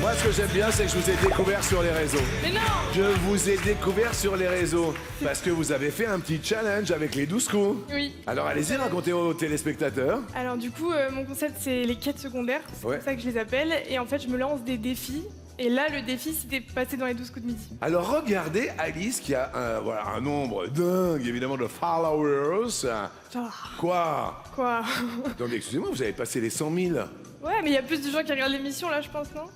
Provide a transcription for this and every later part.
Moi, ce que j'aime bien, c'est que je vous ai découvert sur les réseaux. Mais non! Je vous ai découvert sur les réseaux parce que vous avez fait un petit challenge avec les 12 coups. Oui. Alors allez-y, racontez aux téléspectateurs. Alors du coup, mon concept c'est les quêtes secondaires, c'est Ouais. comme ça que je les appelle. Et en fait, je me lance des défis. Et là, le défi, c'était passer dans les 12 coups de midi. Alors regardez Alice qui a un nombre dingue évidemment de followers. Ah, Quoi? quoi? Attendez, excusez-moi, vous avez passé les 100 000. Ouais, mais il y a plus de gens qui regardent l'émission là, je pense, non?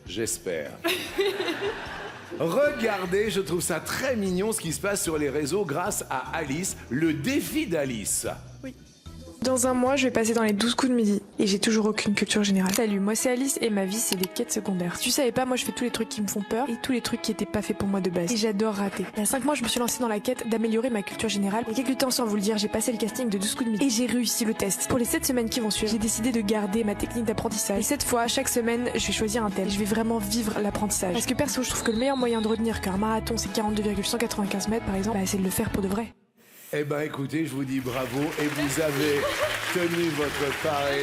J'espère. Regardez, je trouve ça très mignon ce qui se passe sur les réseaux grâce à Alice, le défi d'Alice. Oui. Dans un mois, je vais passer dans les 12 coups de midi et j'ai toujours aucune culture générale. Salut, moi c'est Alice et ma vie c'est les quêtes secondaires. Si tu savais pas, moi je fais tous les trucs qui me font peur et tous les trucs qui étaient pas faits pour moi de base. Et j'adore rater. Il y a 5 mois, je me suis lancée dans la quête d'améliorer ma culture générale. Et quelques temps sans vous le dire, j'ai passé le casting de 12 coups de midi et j'ai réussi le test. Pour les 7 semaines qui vont suivre, j'ai décidé de garder ma technique d'apprentissage. Et cette fois, chaque semaine, je vais choisir un thème. Et je vais vraiment vivre l'apprentissage. Parce que perso, je trouve que le meilleur moyen de retenir qu'un marathon c'est 42,195 mètres par exemple, bah, c'est de le faire pour de vrai. Eh ben écoutez, je vous dis bravo et vous avez tenu votre pari.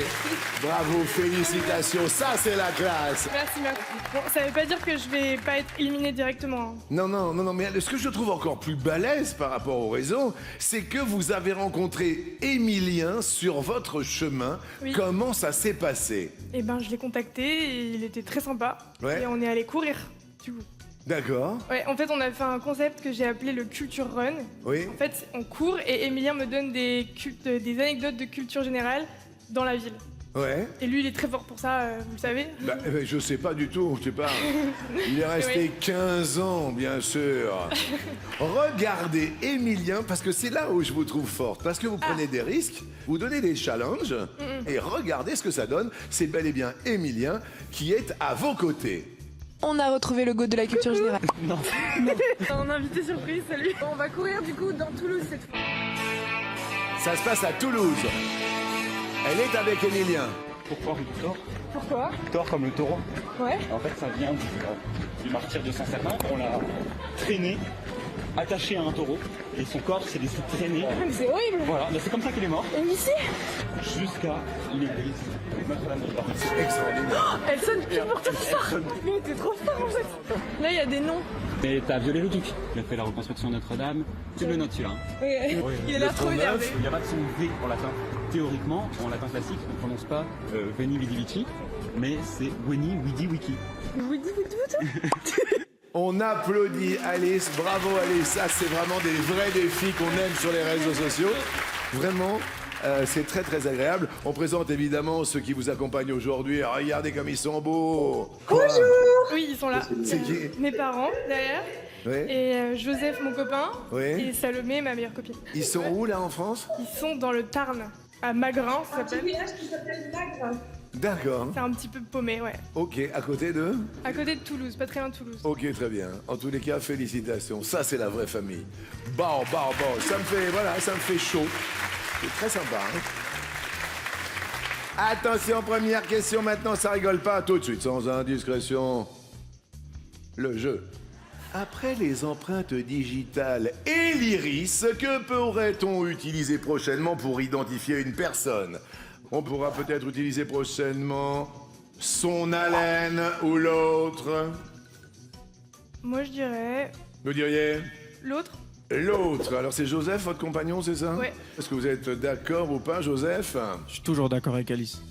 Bravo, félicitations, ça c'est la classe. Merci, merci. Bon, ça veut pas dire que je vais pas être éliminée directement. Hein. Non, mais ce que je trouve encore plus balèze par rapport au réseau, c'est que vous avez rencontré Émilien sur votre chemin. Oui. Comment ça s'est passé? Et ben, je l'ai contacté et il était très sympa. Ouais. Et on est allé courir, du coup. D'accord. Ouais, en fait, on a fait un concept que j'ai appelé le Culture Run. Oui. En fait, on court et Emilien me donne des anecdotes de culture générale dans la ville. Ouais. Et lui, il est très fort pour ça, vous le savez. Je sais pas du tout, je sais pas. Il est resté 15 ans, bien sûr. Regardez Émilien, parce que c'est là où je vous trouve forte. Parce que vous prenez des risques, vous donnez des challenges, et regardez ce que ça donne. C'est bel et bien Émilien qui est à vos côtés. On a retrouvé le go de la culture générale. Un invité surprise, salut. On va courir du coup dans Toulouse cette fois. Ça se passe à Toulouse. Elle est avec Émilien. Pourquoi Victor Pourquoi? Victor comme le taureau. Ouais. En fait, ça vient du martyr de Saint-Satan. On l'a traîné, attaché à un taureau, et son corps s'est laissé traîner. Mais c'est horrible. Voilà, mais c'est comme ça qu'il est mort. Et ici? Jusqu'à l'église Notre-Dame de Paris. C'est extraordinaire. Elle sonne pile pour tout ça. Mais t'es trop fort en fait. Là, il y a des noms. Et t'as violé le duc. Il a fait la reconstruction de Notre-Dame. Tu le notes celui-là. Ouais. Il a l'air trop énervé. Il n'y a pas de son V en latin. Théoriquement, en latin classique, on ne prononce pas Veni Vidi Vici, mais c'est Weni Widi Wiki. On applaudit Alice, bravo Alice, ça c'est vraiment des vrais défis qu'on aime sur les réseaux sociaux. Vraiment, c'est très très agréable. On présente évidemment ceux qui vous accompagnent aujourd'hui. Regardez comme ils sont beaux. Oui, ils sont là. C'est qui? Mes parents derrière. Ouais. Et Joseph, mon copain. Ouais. Et Salomé, ma meilleure copine. Ils sont où là en France? Ils sont dans le Tarn, à Magrin, ça s'appelle. D'accord. C'est un petit peu paumé, ouais. Ok, à côté de? À côté de Toulouse, pas très loin de Toulouse. Ok, très bien. En tous les cas, félicitations. Ça, c'est la vraie famille. Bon. Ça me fait chaud. C'est très sympa. Hein? Attention, première question maintenant, ça rigole pas. Tout de suite, sans indiscrétion. Le jeu. Après les empreintes digitales et l'iris, que pourrait-on utiliser prochainement pour identifier une personne? On pourra peut-être utiliser prochainement son haleine ou l'autre. Moi, je dirais Vous diriez? l'autre. L'autre. Alors c'est Joseph, votre compagnon, c'est ça? Ouais. Est-ce que vous êtes d'accord ou pas, Joseph? Je suis toujours d'accord avec Alice.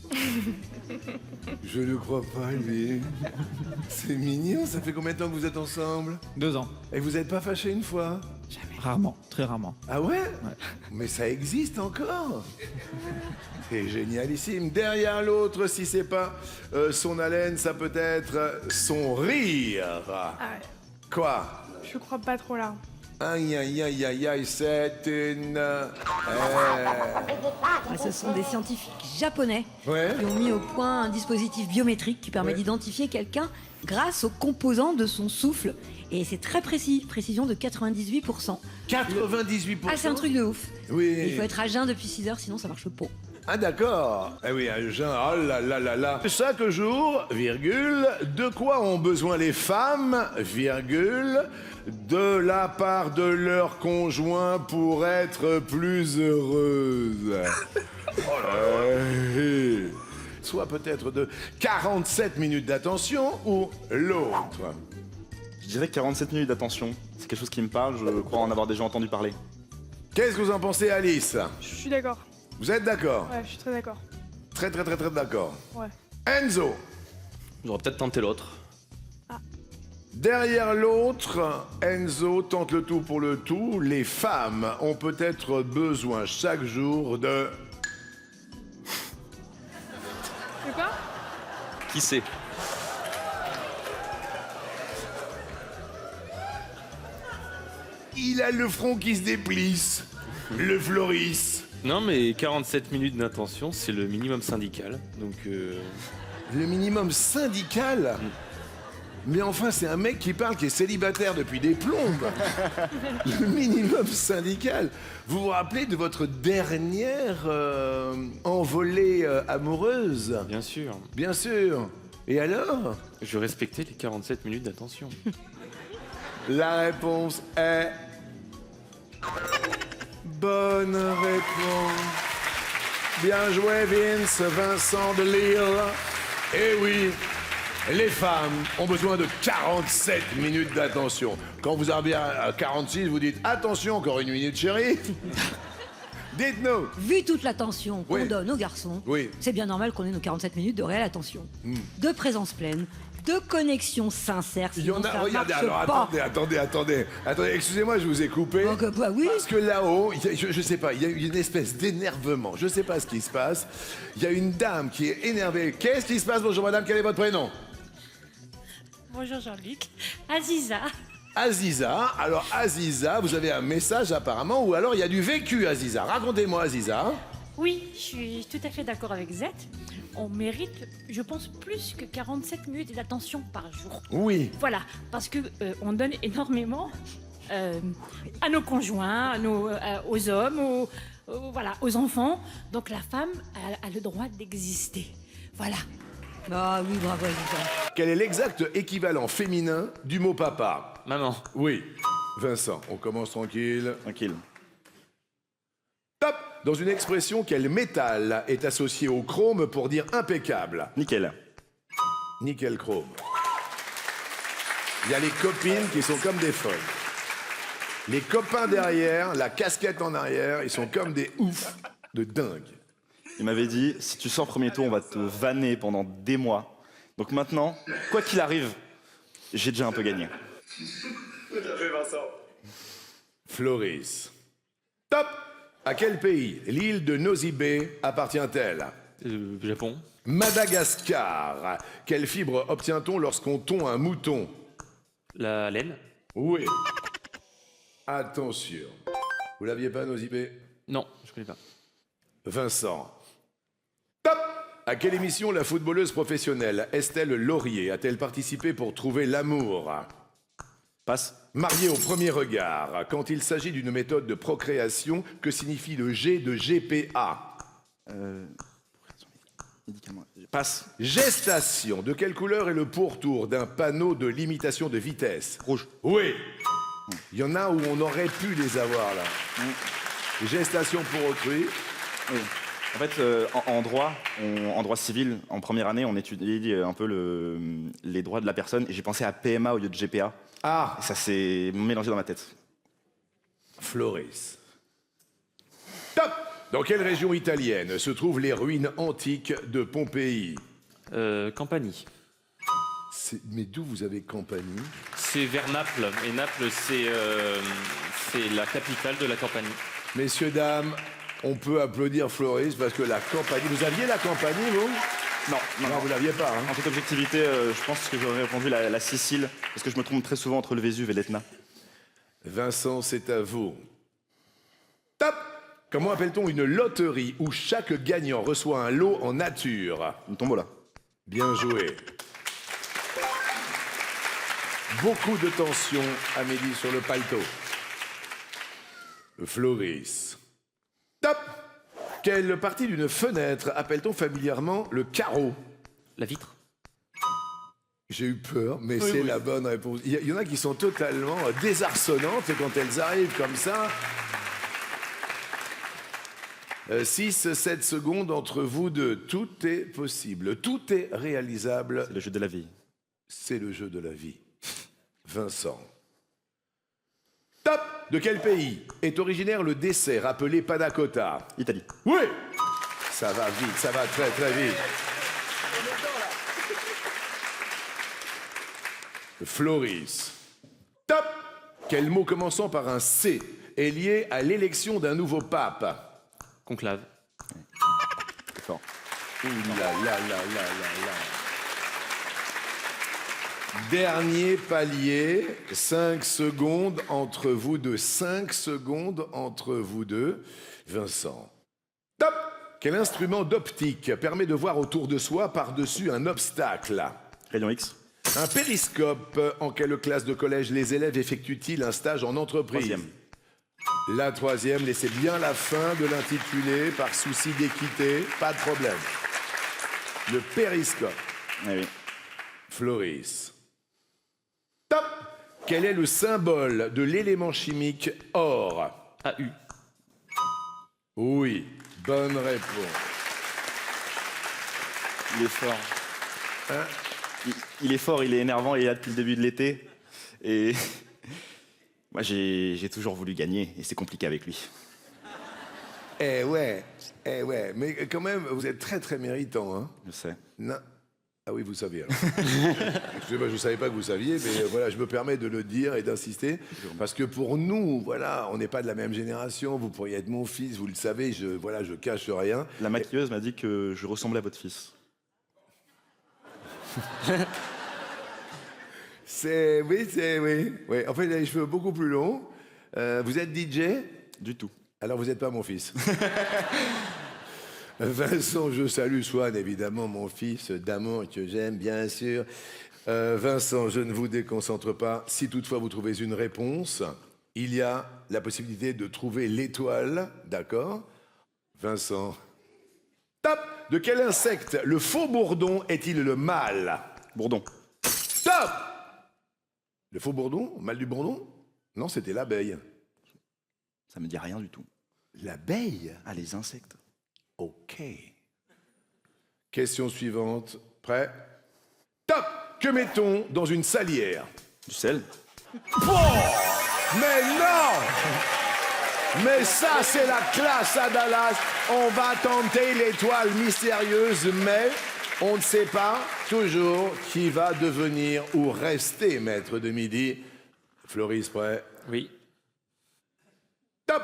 Je ne crois pas, lui. C'est mignon, ça fait combien de temps que vous êtes ensemble? 2 ans. Et vous n'êtes pas fâché une fois? Rarement, très rarement. Ah ouais? Mais ça existe encore. C'est génialissime. Derrière l'autre, si c'est pas son haleine, ça peut être son rire. Ah ouais. Quoi? Je crois pas trop là. Aïe, c'est une... Ce sont des scientifiques japonais Ouais. qui ont mis au point un dispositif biométrique qui permet Ouais. d'identifier quelqu'un grâce aux composants de son souffle. Et c'est très précis, précision de 98%. 98%. Ah, c'est un truc de ouf. Oui. Et il faut être à jeun depuis 6 heures, sinon ça marche pas. Ah d'accord. Eh oui, un jeun, oh là là là là. Chaque jour, virgule, de quoi ont besoin les femmes, virgule, de la part de leur conjoint pour être plus heureuses. Oh là là. soit peut-être de 47 minutes d'attention ou l'autre. Je dirais 47 minutes d'attention. C'est quelque chose qui me parle, je crois en avoir déjà entendu parler. Qu'est-ce que vous en pensez, Alice? Je suis d'accord. Vous êtes d'accord? Ouais, je suis très d'accord. Très d'accord. Ouais. Enzo, J'aurais peut-être tenté l'autre. derrière l'autre, Enzo tente le tout pour le tout. Les femmes ont peut-être besoin chaque jour de... C'est quoi? Qui sait? Il a le front qui se déplisse. Le Floris. Non, mais 47 minutes d'intention, c'est le minimum syndical. Donc, Le minimum syndical. Mais enfin, c'est un mec qui parle, qui est célibataire depuis des plombes. Le minimum syndical. Vous vous rappelez de votre dernière envolée amoureuse? bien sûr, Bien sûr. Et alors? je respectais les 47 minutes d'attention. La réponse est... Bonne réponse. Bien joué, Vince, Vincent de Lille. Eh oui, les femmes ont besoin de 47 minutes d'attention. Quand vous arrivez à 46, vous dites « Attention, encore une minute, chérie !» Dites-nous. Vu toute l'attention qu'on Oui. donne aux garçons, Oui. c'est bien normal qu'on ait nos 47 minutes de réelle attention. De présence pleine, de connexion sincère, Il y en sinon a, ça regardez, marche alors pas. attendez, excusez-moi, je vous ai coupé. Donc, bah oui. Parce que là-haut, je sais pas, il y a une espèce d'énervement. Je sais pas ce qui se passe. Il y a une dame qui est énervée. Qu'est-ce qui se passe? Bonjour madame, quel est votre prénom? Bonjour Jean-Luc. Aziza. Aziza. Alors Aziza, vous avez un message apparemment, ou alors il y a du vécu, Aziza. Racontez-moi, Aziza. Oui, je suis tout à fait d'accord avec Z. On mérite, je pense, plus que 47 minutes d'attention par jour. Oui. Voilà, parce que on donne énormément à nos conjoints, aux hommes, voilà, aux enfants. Donc la femme a le droit d'exister. Voilà. Ah oui, bravo, Aziza. Quel est l'exact équivalent féminin du mot papa? Maman, Oui. Vincent, on commence tranquille. Tranquille. Top! Dans une expression, quel métal est associé au chrome pour dire impeccable? Nickel. Nickel chrome. Il y a les copines qui sont comme des folles. Les copains derrière, la casquette en arrière, ils sont comme des oufs de dingue. Il m'avait dit, si tu sors premier tour, on va te vanner pendant des mois. Donc maintenant, quoi qu'il arrive, j'ai déjà un peu gagné. Floris. Top! À quel pays l'île de Nosy Be appartient-elle? Japon, Madagascar. Quelle fibre obtient-on lorsqu'on tond un mouton? la laine. Oui. Attention. Vous l'aviez pas, Nosy Be? Non, je connais pas. Vincent. Top! À quelle émission la footballeuse professionnelle Estelle Laurier a-t-elle participé pour trouver l'amour? Passe. Mariée au premier regard, quand il s'agit d'une méthode de procréation, que signifie le G de GPA? Médicament. Passe. Gestation. De quelle couleur est le pourtour d'un panneau de limitation de vitesse? Rouge. Oui. Il y en a où on aurait pu les avoir là. Gestation pour autrui. Oui. En fait, en droit, en droit civil, en première année, on étudie un peu les droits de la personne. Et j'ai pensé à PMA au lieu de GPA. Ah, Et ça s'est mélangé dans ma tête. Floris. Top! Dans quelle région italienne se trouvent les ruines antiques de Pompéi? Campanie. Mais d'où vous avez Campanie? C'est vers Naples. Et Naples, c'est la capitale de la Campanie. Messieurs, dames, on peut applaudir Floris parce que la Campanie... Vous aviez la Campanie, vous? Non, Non, vous l'aviez pas. Hein. En toute objectivité, je pense que j'aurais répondu la Sicile, parce que je me trompe très souvent entre le Vésuve et l'Etna. Vincent, c'est à vous. Top! Comment appelle-t-on une loterie où chaque gagnant reçoit un lot en nature? Une tombola. Bien joué. Beaucoup de tension à midi sur le paletot. Floris. Top! Quelle partie d'une fenêtre appelle-t-on familièrement le carreau? La vitre. J'ai eu peur, mais c'est la bonne réponse. Il y en a qui sont totalement désarçonnantes quand elles arrivent comme ça. 6, 7 secondes entre vous deux. Tout est possible, tout est réalisable. C'est le jeu de la vie. C'est le jeu de la vie. Vincent. Top! De quel pays est originaire le dessert appelé panna cotta? Italie. Oui! Ça va vite, ça va très très vite. Floris. Top! Quel mot commençant par un C est lié à l'élection d'un nouveau pape? Conclave. C'est fort. Ouh là là là là là là. Dernier palier, 5 secondes entre vous deux. 5 secondes entre vous deux. Vincent. Top! Quel instrument d'optique permet de voir autour de soi par-dessus un obstacle? Rayon X. Un périscope. En quelle classe de collège les élèves effectuent-ils un stage en entreprise? 3e. La 3e, laissez bien la fin de l'intitulé par souci d'équité, pas de problème. Le périscope. Eh oui. Floris. Top! Quel est le symbole de l'élément chimique or? AU. Oui, bonne réponse. Il est fort. Hein? Il est fort, il est énervant, il est là depuis le début de l'été. Et moi, j'ai toujours voulu gagner, et c'est compliqué avec lui. Eh ouais, mais quand même, vous êtes très très méritant, hein? Je sais. Non. Ah oui, vous saviez. Je ne savais pas que vous saviez, mais voilà, je me permets de le dire et d'insister. Parce que pour nous, voilà, on n'est pas de la même génération. Vous pourriez être mon fils, vous le savez, je cache rien. La maquilleuse m'a dit que je ressemblais à votre fils. Oui. En fait, il a les cheveux beaucoup plus longs. Vous êtes DJ? Du tout. Alors vous n'êtes pas mon fils. Vincent, je salue Swan, évidemment, mon fils d'amour que j'aime, bien sûr. Vincent, je ne vous déconcentre pas. Si toutefois vous trouvez une réponse, il y a la possibilité de trouver l'étoile, d'accord? Vincent. Top! De quel insecte le faux bourdon est-il le mâle? Bourdon. Top! Le faux bourdon? Mâle du bourdon? Non, c'était l'abeille. Ça me dit rien du tout. L'abeille? Ah, les insectes. Ok. Question suivante. Prêt? Top! Que mettons dans une salière? Du sel. Mais non! Mais ça, c'est la classe à Dallas. On va tenter l'étoile mystérieuse, mais on ne sait pas toujours qui va devenir ou rester maître de midi. Floris, prêt? Oui. Top!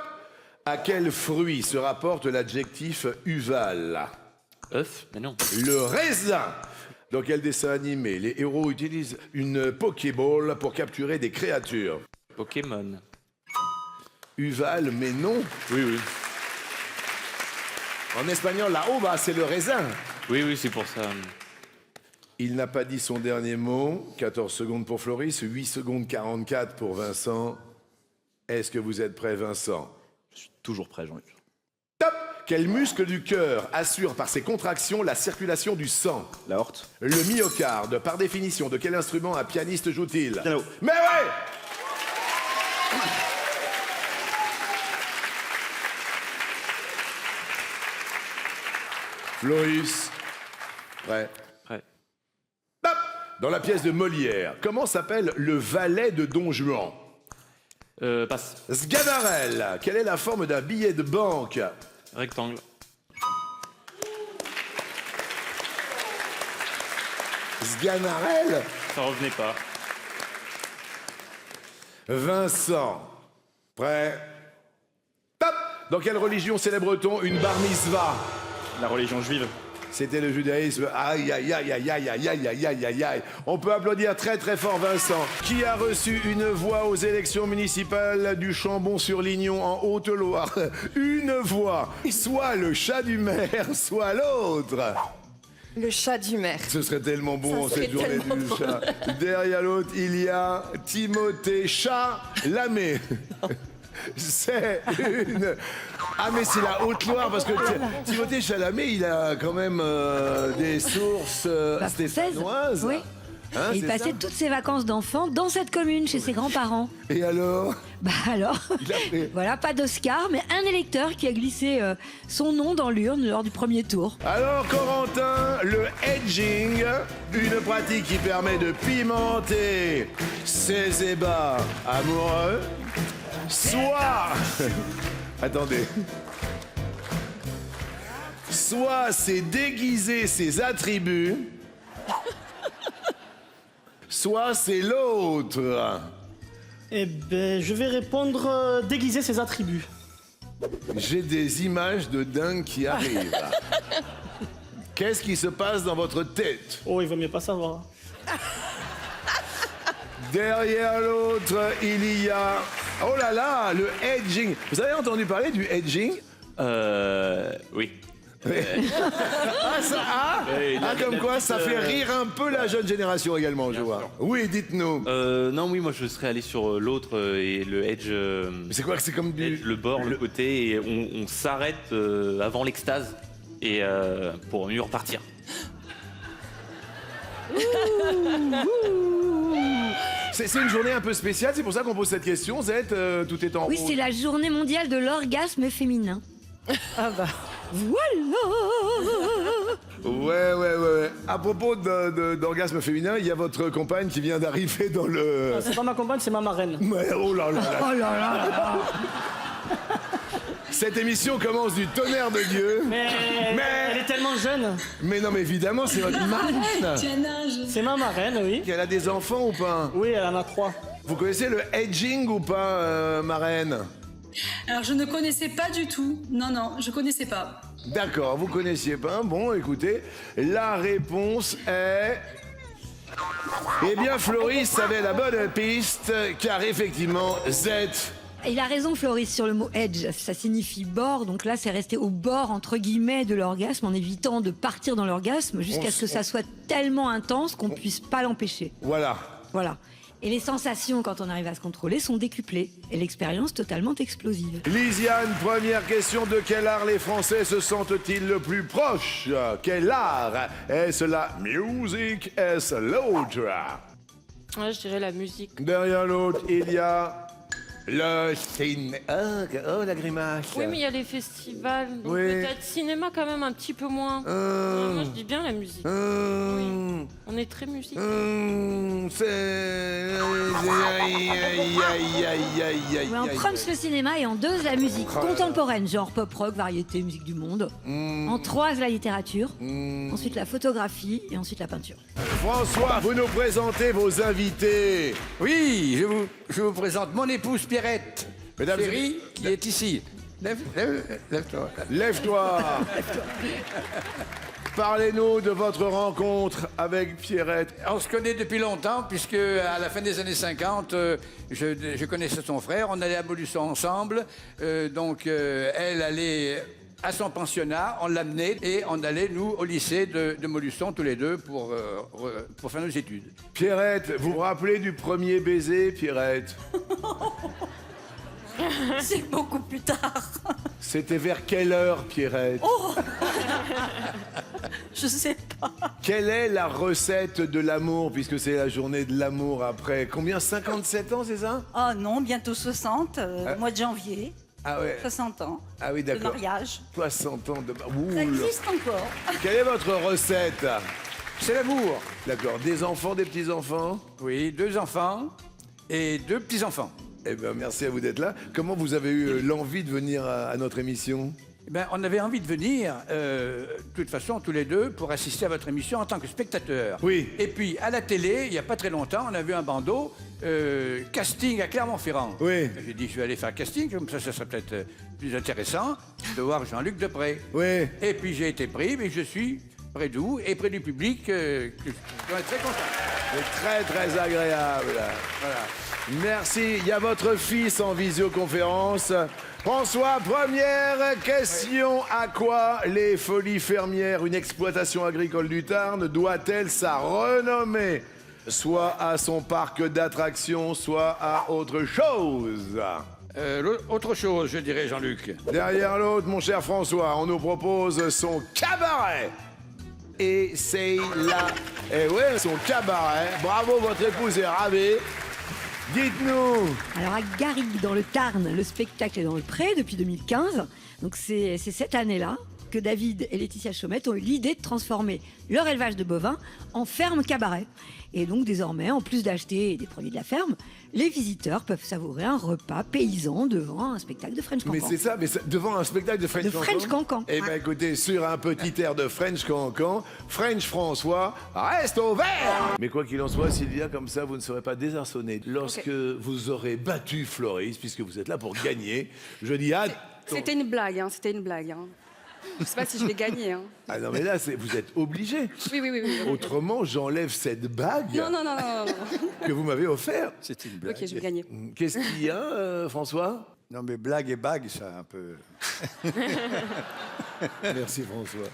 À quel fruit se rapporte l'adjectif uval? œuf? Mais non. Le raisin. Dans quel dessin animé les héros utilisent une Pokéball pour capturer des créatures? Pokémon. Uval, mais non. Oui. En espagnol, la uva, c'est le raisin. Oui, c'est pour ça. Il n'a pas dit son dernier mot. 14 secondes pour Floris, 8 secondes 44 pour Vincent. Est-ce que vous êtes prêt, Vincent? Je suis toujours prêt, Jean-Luc. Top! Quel muscle du cœur assure par ses contractions la circulation du sang? La horte. Le myocarde, par définition, de quel instrument un pianiste joue-t-il? Piano. Mais ouais! Floris, prêt? Prêt. Top! Dans la pièce de Molière, comment s'appelle le valet de Don Juan? Passe. Sganarelle, quelle est la forme d'un billet de banque? Rectangle. Sganarelle? Ça revenait pas. Vincent, prêt? Top! Dans quelle religion célèbre-t-on une bar mitzvah? La religion juive. C'était le judaïsme. Aïe, aïe, aïe, aïe, aïe, aïe, aïe, aïe, aïe, aïe, aïe. On peut applaudir très très fort Vincent, qui a reçu une voix aux élections municipales du Chambon-sur-Lignon en Haute-Loire. Une voix, soit le chat du maire, soit l'autre. Le chat du maire. Ce serait tellement bon Ça serait cette journée tellement du drôle. chat. Derrière l'autre, il y a Timothée Chalamet. C'est une... Ah mais c'est la Haute-Loire parce que Timothée Chalamet, il a quand même des sources stéphanoises. Oui. Hein, Et il c'est passait ça toutes ses vacances d'enfant dans cette commune, chez ses grands-parents. Et alors? Bah alors, Il a fait- voilà, pas d'Oscar, mais un électeur qui a glissé son nom dans l'urne lors du premier tour. Alors, Corentin, le edging, une pratique qui permet de pimenter ses ébats amoureux, soit... Attendez. Soit c'est déguiser ses attributs, soit c'est l'autre. Eh ben, je vais répondre déguiser ses attributs. J'ai des images de dingue qui arrivent. Qu'est-ce qui se passe dans votre tête? Oh, il vaut mieux pas savoir. Derrière l'autre, il y a... Oh là là, le edging. Vous avez entendu parler du edging? Oui. Ah, ça, comme quoi, ça fait rire un peu la jeune génération également, je vois. Oui, dites-nous. Non, oui, moi je serais allé sur l'autre et le edge. Mais c'est quoi que c'est comme du... Le bord, le côté, et on s'arrête avant l'extase et pour mieux repartir. C'est une journée un peu spéciale, c'est pour ça qu'on pose cette question. Z, tout est en Oui, rouge. c'est la journée mondiale de l'orgasme féminin. Ah bah. Voilà. Ouais. À propos d'orgasme féminin, il y a votre compagne qui vient d'arriver dans le... Ah, c'est pas ma compagne, c'est ma marraine. Ouais, oh là là là. Oh là là. Cette émission commence du tonnerre de Dieu. Mais elle est tellement jeune. Mais non, mais évidemment, c'est votre marraine. C'est ma marraine, oui. Elle a des enfants ou pas? Oui, elle en a 3. Vous connaissez le edging ou pas, marraine? Alors je ne connaissais pas du tout. Non, je connaissais pas. D'accord, vous connaissiez pas. Bon, écoutez, la réponse est... Eh bien, Floris avait la bonne piste, car effectivement, Z... Il a raison, Floris, sur le mot edge. Ça signifie bord. Donc là, c'est rester au bord, entre guillemets, de l'orgasme, en évitant de partir dans l'orgasme jusqu'à ce que ça soit tellement intense qu'on puisse pas l'empêcher. Voilà. Voilà. Et les sensations, quand on arrive à se contrôler, sont décuplées. Et l'expérience totalement explosive. Lisiane, première question. De quel art les Français se sentent-ils le plus proches? Quel art? Est-ce la musique? Est-ce l'autre? Ouais, je dirais la musique. Derrière l'autre, il y a... le cinéma. Oh, la grimace. Oui, mais il y a les festivals, donc Oui. peut-être cinéma quand même un petit peu moins. Moi, je dis bien la musique. Oui. On est très musique. Ouais, en Proms le cinéma et en 2 la musique Oh là là. contemporaine, genre pop rock, variété, musique du monde. En 3 la littérature, ensuite la photographie et ensuite la peinture. François, vous nous présentez vos invités. Oui, je vous présente mon épouse Pierrette. Mesdames et Chérie, qui est ici. Lève-toi. Lève-toi. Parlez-nous de votre rencontre avec Pierrette. On se connaît depuis longtemps, puisque à la fin des années 50, je connaissais son frère. On allait à Molusson ensemble. Elle allait à son pensionnat, on l'amenait et on allait, nous, au lycée de Molusson, tous les deux, pour faire nos études. Pierrette, vous vous rappelez du premier baiser, Pierrette? C'est beaucoup plus tard. C'était vers quelle heure, Pierrette? Oh Je sais pas. Quelle est la recette de l'amour, puisque c'est la journée de l'amour après combien? 57 ans, c'est ça? Oh non, bientôt 60, mois de janvier. Ah ouais. 60 ans. Ah oui, De d'accord. mariage. 60 ans de... Ça Ouh, existe encore. quelle est votre recette? C'est l'amour. D'accord. Des enfants, des petits-enfants? Oui, 2 enfants et 2 petits-enfants. Eh bien, merci à vous d'être là. Comment vous avez eu l'envie de venir à notre émission? On avait envie de venir, de toute façon, tous les deux, pour assister à votre émission en tant que spectateur. Oui. Et puis, à la télé, il n'y a pas très longtemps, on a vu un bandeau, casting à Clermont-Ferrand. Oui. J'ai dit, je vais aller faire casting, comme ça serait peut-être plus intéressant de voir Jean-Luc Depré. Oui. Et puis, j'ai été pris, mais je suis près de vous et près du public, que je suis très content. C'est très, très agréable. Voilà. Merci. Il y a votre fils en visioconférence. François, première question. À quoi les Folies Fermières, une exploitation agricole du Tarn, doit-elle sa renommée? Soit à son parc d'attractions, soit à autre chose. Autre chose, je dirais, Jean-Luc. Derrière l'autre, mon cher François, on nous propose son cabaret. et c'est là. Et ouais, son cabaret. Bravo, votre épouse est ravie. Dites-nous. Alors à Garrigues, dans le Tarn, le spectacle est dans le pré depuis 2015. Donc c'est cette année-là que David et Laetitia Chaumette ont eu l'idée de transformer leur élevage de bovins en ferme cabaret. Et donc désormais, en plus d'acheter des produits de la ferme, les visiteurs peuvent savourer un repas paysan devant un spectacle de French Cancan. Mais c'est ça, devant un spectacle de French Cancan. Eh bien écoutez, sur un petit air de French Cancan, French François reste au vert. Mais quoi qu'il en soit, Sylvia, comme ça, vous ne serez pas désarçonnée. Lorsque vous aurez battu Floris, puisque vous êtes là pour gagner, je dis C'était une blague, hein, c'était une blague. Hein. Je sais pas si je vais gagner. Hein. Ah non, mais là, vous êtes obligé. Oui. Autrement, j'enlève cette bague Non. que vous m'avez offerte. C'est une blague. Ok, je vais gagner. Qu'est-ce qu'il y a, François? Non, mais blague et bague, ça, un peu... Merci, François.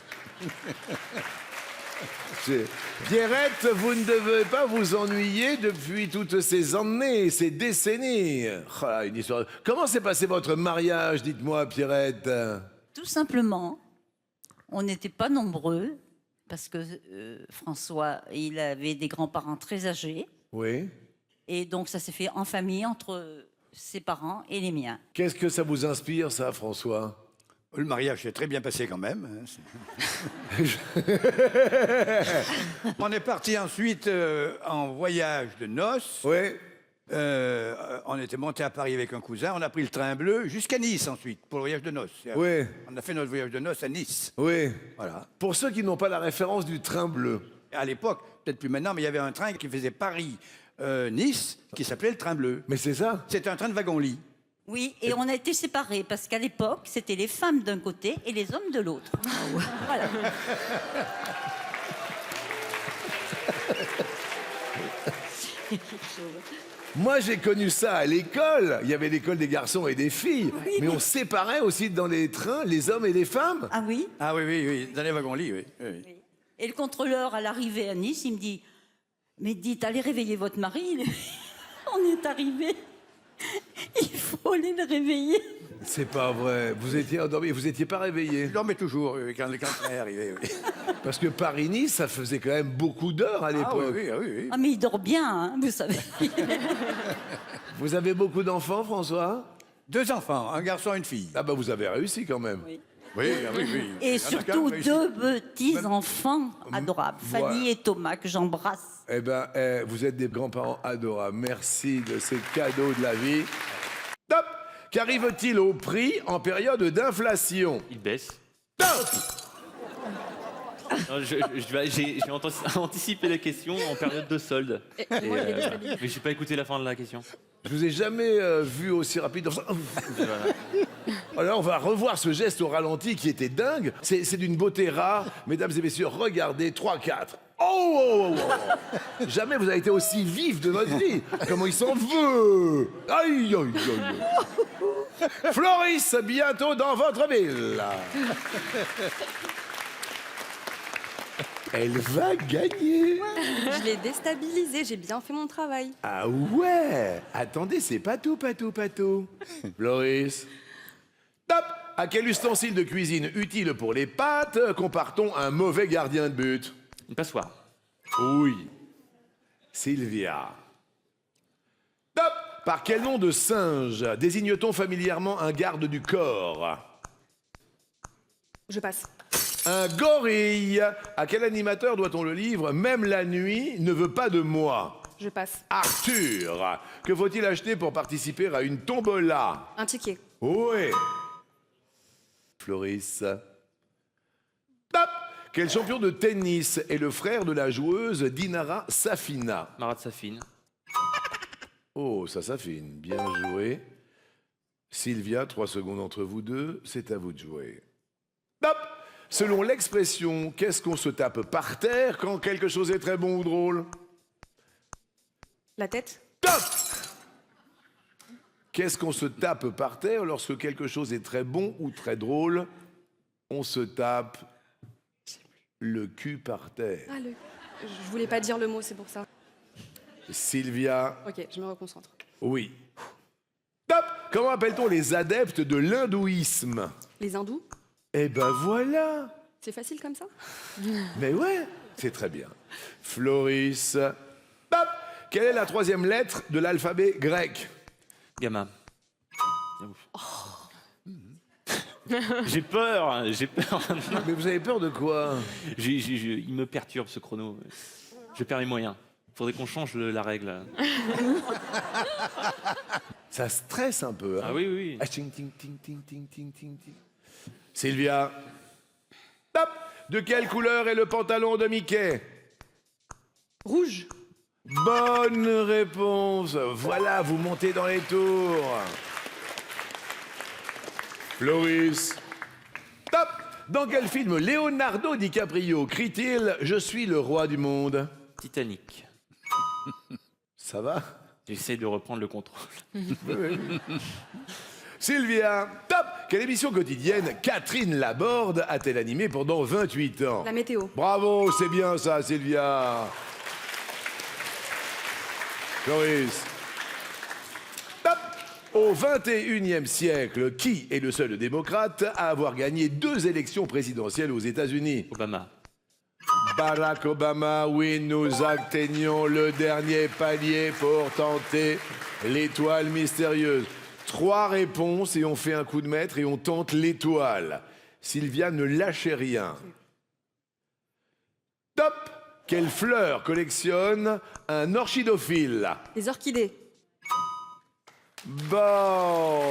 Pierrette, vous ne devez pas vous ennuyer depuis toutes ces années, ces décennies. Ah, une histoire. Comment s'est passé votre mariage, dites-moi, Pierrette? Tout simplement, on n'était pas nombreux, parce que François, il avait des grands-parents très âgés. Oui. Et donc, ça s'est fait en famille, entre ses parents et les miens. Qu'est-ce que ça vous inspire, ça, François? Le mariage s'est très bien passé quand même. On est parti ensuite en voyage de noces. Oui. On était monté à Paris avec un cousin, on a pris le train bleu jusqu'à Nice ensuite, pour le voyage de noces. Oui. On a fait notre voyage de noces à Nice. Oui. Voilà. Pour ceux qui n'ont pas la référence du train bleu. À l'époque, peut-être plus maintenant, mais il y avait un train qui faisait Paris-Nice, qui s'appelait le train bleu. Mais c'est ça? C'était un train de wagon-lit. Oui, et on a été séparés, parce qu'à l'époque, c'était les femmes d'un côté et les hommes de l'autre. Voilà. Moi, j'ai connu ça à l'école. Il y avait l'école des garçons et des filles. Oui, mais on séparait aussi dans les trains les hommes et les femmes. Ah oui? Ah oui, dans les wagons-lits, oui. Et le contrôleur, à l'arrivée à Nice, il me dit « Mais dites, allez réveiller votre mari. On est arrivé. Il faut aller le réveiller. » C'est pas vrai. Vous étiez endormi, vous étiez pas réveillé. Je dormais toujours quand le train est arrivé. Oui. Parce que Paris-Nice, ça faisait quand même beaucoup d'heures à l'époque. Oui. Ah mais il dort bien, hein, vous savez. Vous avez beaucoup d'enfants, François? 2 enfants, un garçon et une fille. Ah bah vous avez réussi quand même. Oui. Oui. Et surtout 2 petits-enfants adorables, Fanny et Thomas, que j'embrasse. Eh ben, vous êtes des grands-parents adorables. Merci de ces cadeaux de la vie. Top! Qu'arrive-t-il au prix en période d'inflation? Il baisse. Top! Non, j'ai anticipé la question en période de solde. Mais j'ai pas écouté la fin de la question. Je vous ai jamais vu aussi rapide. Alors on va revoir ce geste au ralenti qui était dingue. C'est d'une beauté rare. Mesdames et messieurs, regardez, 3, 4. Oh. Jamais vous avez été aussi vif de votre vie. Comment il s'en veut. Aïe. Floris, bientôt dans votre ville. Elle va gagner. Je l'ai déstabilisé, j'ai bien fait mon travail. Ah ouais. Attendez, c'est pas tout. Floris. Top. À quel ustensile de cuisine utile pour les pâtes compare-t-on un mauvais gardien de but? Une passoire. Oui. Sylvia. Top. Par quel nom de singe désigne-t-on familièrement un garde du corps? Je passe. Un gorille. À quel animateur doit-on le livre? Même la nuit ne veut pas de moi. Je passe. Arthur. Que faut-il acheter pour participer à une tombola? Un ticket. Oui. Floris. Top. Quel champion de tennis est le frère de la joueuse Dinara Safina? Marat Safin. Oh, ça s'affine. Bien joué. Sylvia, 3 secondes entre vous deux. C'est à vous de jouer. Top. Selon l'expression, qu'est-ce qu'on se tape par terre quand quelque chose est très bon ou drôle? La tête. Top. Qu'est-ce qu'on se tape par terre lorsque quelque chose est très bon ou très drôle? On se tape le cul par terre. Ah, je voulais pas dire le mot, c'est pour ça. Sylvia. Ok, je me reconcentre. Oui. Top. Comment appelle-t-on les adeptes de l'hindouisme? Les hindous? Eh ben voilà. C'est facile comme ça? Mais ouais, c'est très bien. Floris. Hop. Quelle est la troisième lettre de l'alphabet grec? Gamma. J'ai peur. Mais vous avez peur de quoi? Il me perturbe ce chrono. Je perds mes moyens. Faudrait qu'on change la règle. Ça stresse un peu. Hein? Ah oui. Ah, ting, ting, ting, ting, ting, ting, ting, ting. Sylvia. Hop. De quelle couleur est le pantalon de Mickey? Rouge. Bonne réponse. Voilà, vous montez dans les tours. Floris. Top. Dans quel film Leonardo DiCaprio crie-t-il « Je suis le roi du monde » Titanic. Ça va? J'essaye de reprendre le contrôle. Oui. Sylvia. Top. Quelle émission quotidienne Catherine Laborde a-t-elle animée pendant 28 ans? La météo. Bravo, c'est bien ça, Sylvia. Floris. Top. Au XXIe siècle, qui est le seul démocrate à avoir gagné 2 élections présidentielles aux États-Unis? Obama. Barack Obama, oui, nous atteignons le dernier palier pour tenter l'étoile mystérieuse. 3 réponses et on fait un coup de maître et on tente l'étoile. Sylvia, ne lâchez rien. Top. Quelle fleur collectionne un orchidophile? Les orchidées. Bon.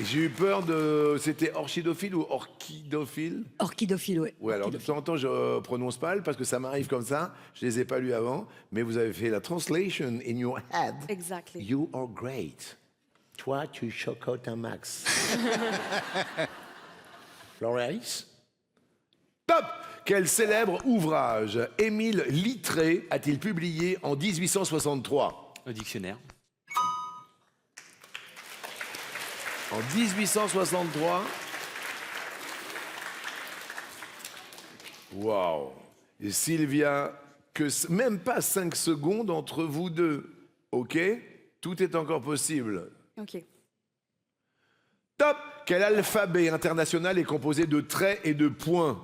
J'ai eu peur de... C'était orchidophile ou orchidophile? Orchidophile, oui. Oui, alors de temps en temps, je prononce mal parce que ça m'arrive comme ça. Je les ai pas lus avant, mais vous avez fait la translation in your head. Exactly. You are great. Toi, tu chocottes un max. Floris? Top! Quel célèbre ouvrage Émile Littré a-t-il publié en 1863? Un dictionnaire. En 1863. Waouh! Et Sylvia, même pas 5 secondes entre vous deux. OK? Tout est encore possible. Ok. Top! Quel alphabet international est composé de traits et de points?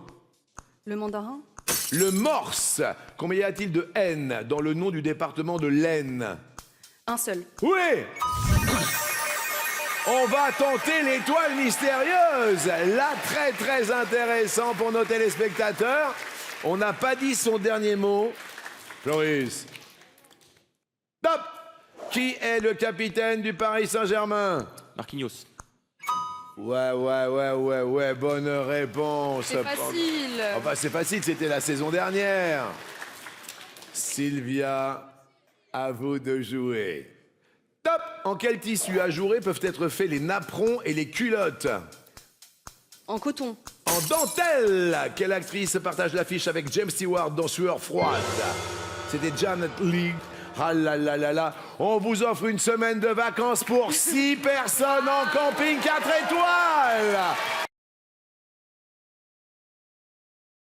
Le mandarin. Le morse. Combien y a-t-il de N dans le nom du département de l'Aisne? Un seul. Oui! On va tenter l'étoile mystérieuse. Là, très très intéressant pour nos téléspectateurs. On n'a pas dit son dernier mot. Floris. Top! Qui est le capitaine du Paris Saint-Germain? Marquinhos. Ouais, bonne réponse. C'est facile. Oh bah, c'est facile, c'était la saison dernière. Sylvia, à vous de jouer. Top! En quel tissu ajouré peuvent être faits les napperons et les culottes? En coton. En dentelle. Quelle actrice partage l'affiche avec James Stewart dans Sueur froide? C'était Janet Leigh. Ah là là là là. On vous offre une semaine de vacances pour 6 personnes en camping 4 étoiles.